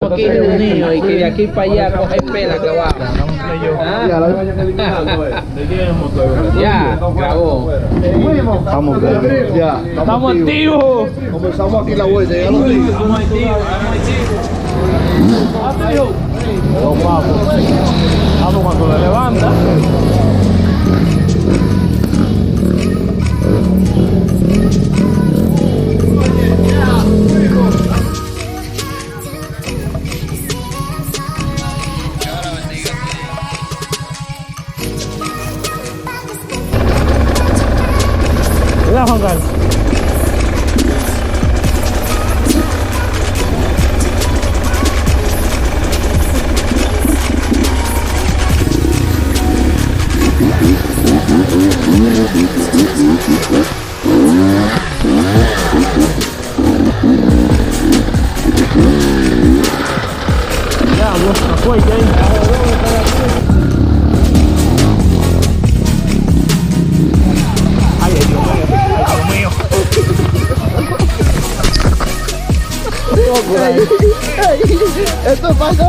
Aquí reunidos y que de aquí para allá coge pela que va. Ya, acabó. Estamos bien, ya. Estamos activos. Comenzamos aquí la vuelta, ya lo digo. Estamos activos. Los papos. Vamos cuando le levanta. Cuidado, Juan Carlos. Ya, muestra fuerte ahí. Ay, Dios mío. Ay, Dios mío. Esto pasa,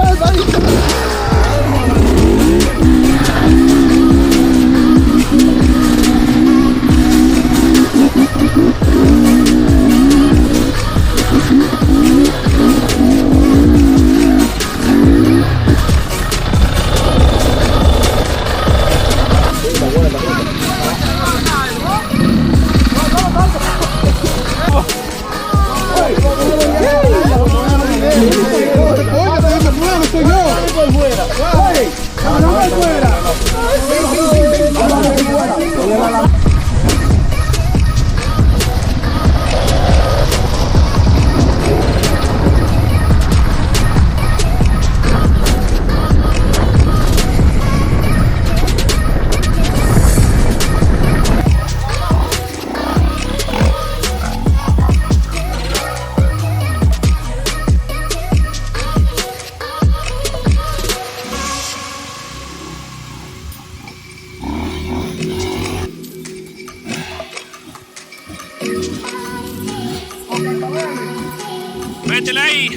Métela ahí.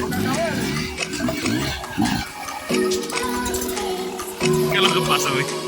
¿Qué es lo que pasa, güey?